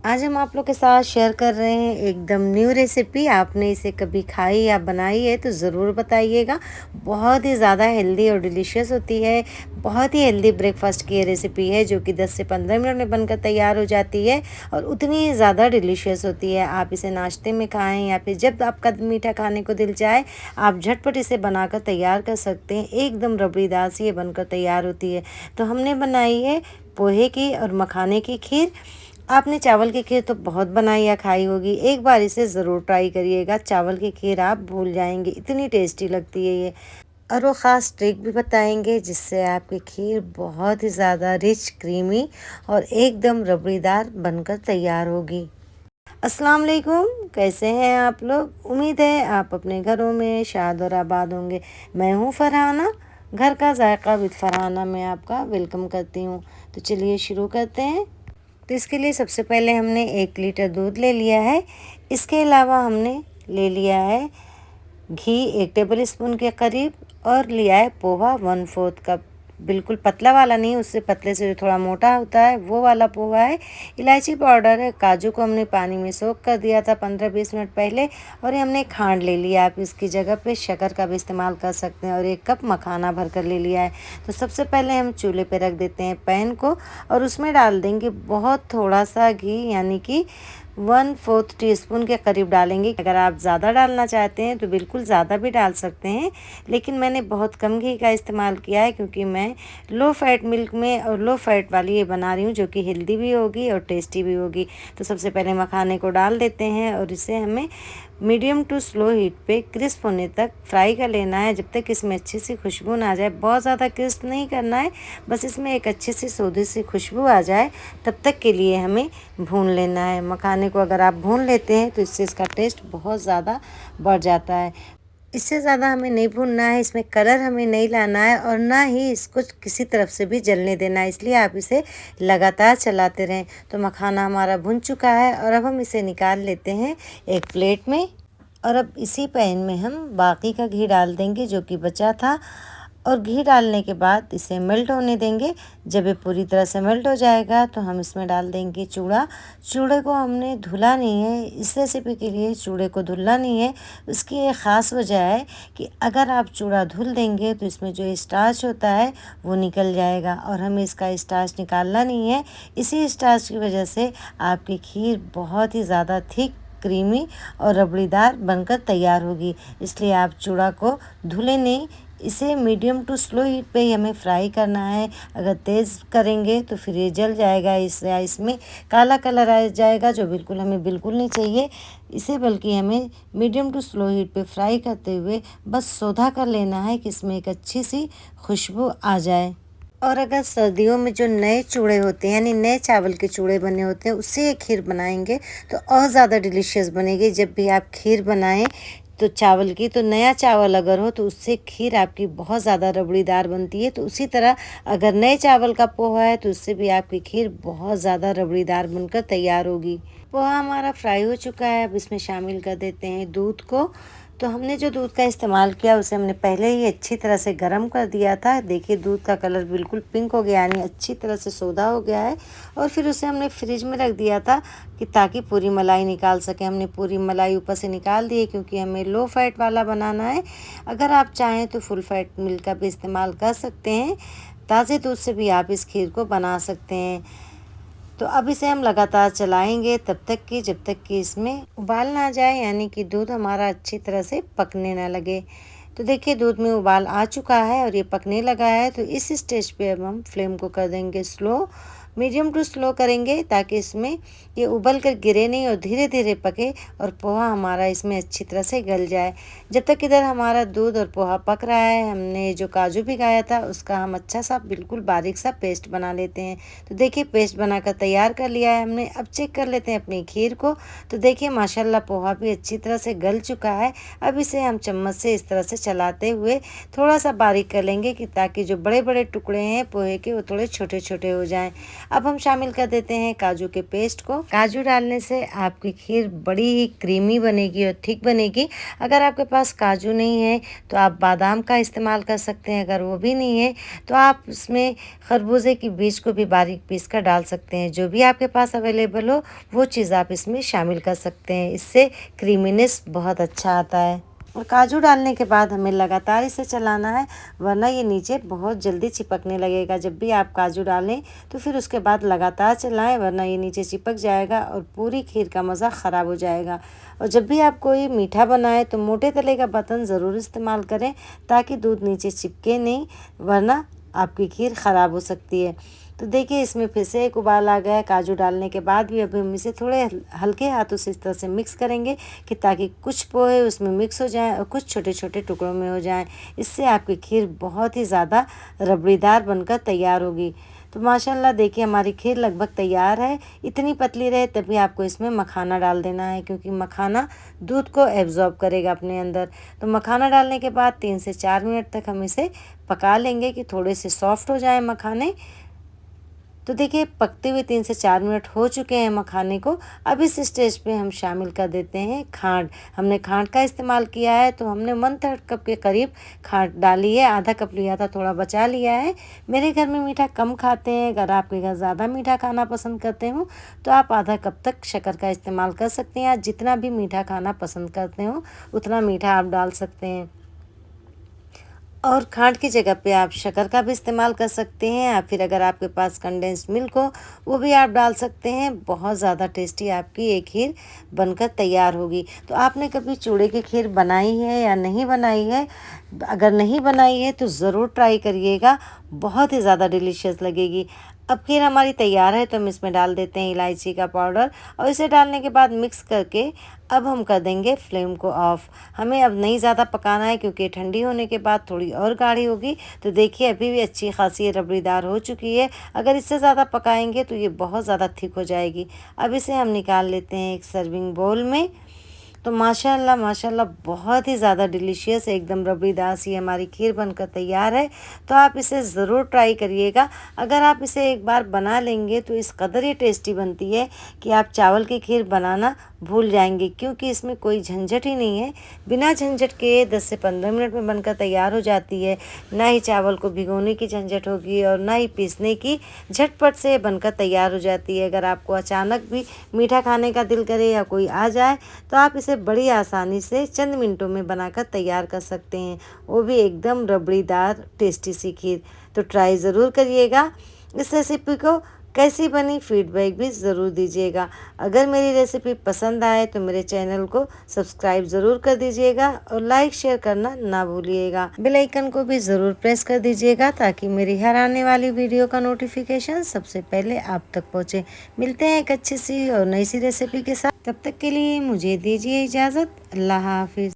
आज हम आप लोग के साथ शेयर कर रहे हैं एकदम न्यू रेसिपी। आपने इसे कभी खाई या बनाई है तो ज़रूर बताइएगा। बहुत ही ज़्यादा हेल्दी और डिलीशियस होती है। बहुत ही हेल्दी ब्रेकफास्ट की ये रेसिपी है जो कि 10 से 15 मिनट में बनकर तैयार हो जाती है और उतनी ही ज़्यादा डिलीशियस होती है। आप इसे नाश्ते में खाएं या फिर जब आपका मीठा खाने को दिल चाहे, आप झटपट इसे बनाकर तैयार कर सकते हैं। एकदम रबड़ीदार सी ये बनकर तैयार होती है। तो हमने बनाई है पोहे की और मखाने की खीर। आपने चावल की खीर तो बहुत बनाई या खाई होगी, एक बार इसे ज़रूर ट्राई करिएगा। चावल की खीर आप भूल जाएंगे, इतनी टेस्टी लगती है ये। और वो ख़ास ट्रिक भी बताएंगे जिससे आपकी खीर बहुत ही ज़्यादा रिच, क्रीमी और एकदम रबड़ीदार बनकर तैयार होगी। अस्सलाम वालेकुम, कैसे हैं आप लोग? उम्मीद है आप अपने घरों में शाद और आबाद होंगे। मैं हूँ फरहाना, घर का जायका विद फरहाना में आपका वेलकम करती हूँ। तो चलिए शुरू करते हैं। तो इसके लिए सबसे पहले हमने 1 लीटर दूध ले लिया है। इसके अलावा हमने ले लिया है घी 1 टेबल स्पून के करीब और लिया है पोहा 1/4 कप। बिल्कुल पतला वाला नहीं, उससे पतले से जो थोड़ा मोटा होता है वो वाला पोहा है। इलायची पाउडर है। काजू को हमने पानी में सोख कर दिया था 15-20 मिनट पहले। और ये हमने खांड ले लिया। आप इसकी जगह पे शक्कर का भी इस्तेमाल कर सकते हैं। और 1 कप मखाना भर कर ले लिया है। तो सबसे पहले हम चूल्हे पे रख देते हैं पैन को और उसमें डाल देंगे बहुत थोड़ा सा घी, यानी कि 1/4 टीस्पून के करीब डालेंगे। अगर आप ज़्यादा डालना चाहते हैं तो बिल्कुल ज़्यादा भी डाल सकते हैं, लेकिन मैंने बहुत कम घी का इस्तेमाल किया है क्योंकि मैं लो फैट मिल्क में और लो फैट वाली ये बना रही हूँ जो कि हेल्दी भी होगी और टेस्टी भी होगी। तो सबसे पहले मखाने को डाल देते हैं और इसे हमें मीडियम टू स्लो हीट पे क्रिस्प होने तक फ्राई कर लेना है, जब तक इसमें अच्छी सी खुशबू ना आ जाए। बहुत ज़्यादा क्रिस्प नहीं करना है, बस इसमें एक अच्छी सी सौंधी सी खुशबू आ जाए तब तक के लिए हमें भून लेना है। मखाने को अगर आप भून लेते हैं तो इससे इसका टेस्ट बहुत ज़्यादा बढ़ जाता है। इससे ज़्यादा हमें नहीं भूनना है, इसमें कलर हमें नहीं लाना है और ना ही इसको किसी तरफ से भी जलने देना है, इसलिए आप इसे लगातार चलाते रहें। तो मखाना हमारा भुन चुका है और अब हम इसे निकाल लेते हैं एक प्लेट में। और अब इसी पैन में हम बाकी का घी डाल देंगे जो कि बचा था। और घी डालने के बाद इसे मेल्ट होने देंगे। जब ये पूरी तरह से मेल्ट हो जाएगा तो हम इसमें डाल देंगे चूड़ा। चूड़े को हमने धुला नहीं है, इस रेसिपी के लिए चूड़े को धुलना नहीं है। उसकी एक ख़ास वजह है कि अगर आप चूड़ा धुल देंगे तो इसमें जो स्टार्च होता है वो निकल जाएगा और हमें इसका स्टार्च निकालना नहीं है। इसी स्टार्च की वजह से आपकी खीर बहुत ही ज़्यादा थिक, क्रीमी और रबड़ीदार बनकर तैयार होगी। इसलिए आप चूड़ा को धुले नहीं, इसे मीडियम टू स्लो हीट पे ही हमें फ्राई करना है। अगर तेज़ करेंगे तो फिर ये जल जाएगा, इसमें काला कलर आ जाएगा जो हमें बिल्कुल नहीं चाहिए। इसे बल्कि हमें मीडियम टू स्लो हीट पे फ्राई करते हुए बस सौधा कर लेना है कि इसमें एक अच्छी सी खुशबू आ जाए। और अगर सर्दियों में जो नए चूड़े होते हैं, यानी नए चावल के चूड़े बने होते हैं, उससे ये खीर बनाएंगे तो और ज़्यादा डिलीशियस बनेगी। जब भी आप खीर बनाएं तो चावल की, तो नया चावल अगर हो तो उससे खीर आपकी बहुत ज़्यादा रबड़ीदार बनती है। तो उसी तरह अगर नए चावल का पोहा है तो उससे भी आपकी खीर बहुत ज़्यादा रबड़ीदार बनकर तैयार होगी। पोहा हमारा फ्राई हो चुका है। अब इसमें शामिल कर देते हैं दूध को। तो हमने जो दूध का इस्तेमाल किया उसे हमने पहले ही अच्छी तरह से गर्म कर दिया था। देखिए दूध का कलर बिल्कुल पिंक हो गया, यानी अच्छी तरह से सोधा हो गया है। और फिर उसे हमने फ्रिज में रख दिया था कि ताकि पूरी मलाई निकाल सके। हमने पूरी मलाई ऊपर से निकाल दी है क्योंकि हमें लो फैट वाला बनाना है। अगर आप चाहें तो फुल फैट मिल्क का भी इस्तेमाल कर सकते हैं। ताज़े दूध से भी आप इस खीर को बना सकते हैं। तो अब इसे हम लगातार चलाएंगे जब तक कि इसमें उबाल ना जाए, यानी कि दूध हमारा अच्छी तरह से पकने ना लगे। तो देखिए दूध में उबाल आ चुका है और ये पकने लगा है। तो इस स्टेज पे अब हम फ्लेम को कर देंगे स्लो, मीडियम टू स्लो करेंगे ताकि इसमें ये उबल कर गिरे नहीं और धीरे धीरे पके और पोहा हमारा इसमें अच्छी तरह से गल जाए। जब तक इधर हमारा दूध और पोहा पक रहा है, हमने जो काजू भिगाया था उसका हम अच्छा सा बिल्कुल बारीक सा पेस्ट बना लेते हैं। तो देखिए पेस्ट बनाकर तैयार कर लिया है हमने। अब चेक कर लेते हैं अपनी खीर को। तो देखिए माशाल्लाह पोहा भी अच्छी तरह से गल चुका है। अब इसे हम चम्मच से इस तरह से चलाते हुए थोड़ा सा बारीक कर लेंगे कि ताकि जो बड़े बड़े टुकड़े हैं पोहे के वो थोड़े छोटे छोटे हो जाएं। अब हम शामिल कर देते हैं काजू के पेस्ट को। काजू डालने से आपकी खीर बड़ी ही क्रीमी बनेगी और थिक बनेगी। अगर आपके पास काजू नहीं है तो आप बादाम का इस्तेमाल कर सकते हैं। अगर वो भी नहीं है तो आप उसमें खरबूजे की बीज को भी बारीक पीस कर डाल सकते हैं। जो भी आपके पास अवेलेबल हो वो चीज़ आप इसमें शामिल कर सकते हैं। इससे क्रीमीनेस बहुत अच्छा आता है। और काजू डालने के बाद हमें लगातार इसे चलाना है, वरना ये नीचे बहुत जल्दी चिपकने लगेगा। जब भी आप काजू डालें तो फिर उसके बाद लगातार चलाएं, वरना ये नीचे चिपक जाएगा और पूरी खीर का मज़ा ख़राब हो जाएगा। और जब भी आप कोई मीठा बनाएं तो मोटे तले का बर्तन ज़रूर इस्तेमाल करें, ताकि दूध नीचे चिपके नहीं, वरना आपकी खीर ख़राब हो सकती है। तो देखिए इसमें फिर से एक उबाल आ गया है। काजू डालने के बाद भी अभी हम इसे थोड़े हल्के हाथों से इस तरह से मिक्स करेंगे कि ताकि कुछ पोहे उसमें मिक्स हो जाएं और कुछ छोटे छोटे टुकड़ों में हो जाएं। इससे आपकी खीर बहुत ही ज़्यादा रबड़ीदार बनकर तैयार होगी। तो माशाल्लाह देखिए हमारी खीर लगभग तैयार है। इतनी पतली रहे तभी आपको इसमें मखाना डाल देना है, क्योंकि मखाना दूध को एब्जॉर्ब करेगा अपने अंदर। तो मखाना डालने के बाद 3 से 4 मिनट तक हम इसे पका लेंगे कि थोड़े से सॉफ्ट हो जाए मखाने। तो देखिए पकते हुए 3 से 4 मिनट हो चुके हैं मखाने को। अब इस स्टेज पे हम शामिल कर देते हैं खांड। हमने खांड का इस्तेमाल किया है, तो हमने 1/3 कप के करीब खांड डाली है। आधा कप लिया था, थोड़ा बचा लिया है। मेरे घर में मीठा कम खाते हैं। अगर आपके घर ज़्यादा मीठा खाना पसंद करते हो तो आप आधा कप तक शक्कर का इस्तेमाल कर सकते हैं। आप जितना भी मीठा खाना पसंद करते हो उतना मीठा आप डाल सकते हैं। और खांड की जगह पे आप शक्कर का भी इस्तेमाल कर सकते हैं, या फिर अगर आपके पास कंडेंस्ड मिल्क हो वो भी आप डाल सकते हैं। बहुत ज़्यादा टेस्टी आपकी ये खीर बनकर तैयार होगी। तो आपने कभी चूड़े की खीर बनाई है या नहीं बनाई है? अगर नहीं बनाई है तो ज़रूर ट्राई करिएगा, बहुत ही ज़्यादा डिलीशियस लगेगी। अब खीर हमारी तैयार है, तो हम इसमें डाल देते हैं इलायची का पाउडर, और इसे डालने के बाद मिक्स करके अब हम कर देंगे फ्लेम को ऑफ। हमें अब नहीं ज़्यादा पकाना है, क्योंकि ठंडी होने के बाद थोड़ी और गाढ़ी होगी। तो देखिए अभी भी अच्छी खासी रबड़ीदार हो चुकी है। अगर इससे ज़्यादा पकाएंगे तो ये बहुत ज़्यादा थिक हो जाएगी। अब इसे हम निकाल लेते हैं एक सर्विंग बोल में। तो माशाल्लाह माशाल्लाह बहुत ही ज़्यादा डिलीशियस एकदम रबड़ीदार सी हमारी खीर बनकर तैयार है। तो आप इसे ज़रूर ट्राई करिएगा। अगर आप इसे एक बार बना लेंगे तो इस कदर ये टेस्टी बनती है कि आप चावल की खीर बनाना भूल जाएंगे, क्योंकि इसमें कोई झंझट ही नहीं है। बिना झंझट के 10 से 15 मिनट में बनकर तैयार हो जाती है। ना ही चावल को भिगोने की झंझट होगी और ना ही पीसने की, झटपट से बनकर तैयार हो जाती है। अगर आपको अचानक भी मीठा खाने का दिल करे या कोई आ जाए तो आप इसे बड़ी आसानी से चंद मिनटों में बनाकर तैयार कर सकते हैं, वो भी एकदम रबड़ीदार टेस्टी सी खीर। तो ट्राई ज़रूर करिएगा। इस रेसिपी को कैसी बनी फीडबैक भी ज़रूर दीजिएगा। अगर मेरी रेसिपी पसंद आए तो मेरे चैनल को सब्सक्राइब ज़रूर कर दीजिएगा और लाइक शेयर करना ना भूलिएगा। बेल आइकन को भी ज़रूर प्रेस कर दीजिएगा, ताकि मेरी हर आने वाली वीडियो का नोटिफिकेशन सबसे पहले आप तक पहुँचे। मिलते हैं एक अच्छी सी और नई सी रेसिपी के साथ। तब तक के लिए मुझे दीजिए इजाज़त। अल्लाह हाफिज़।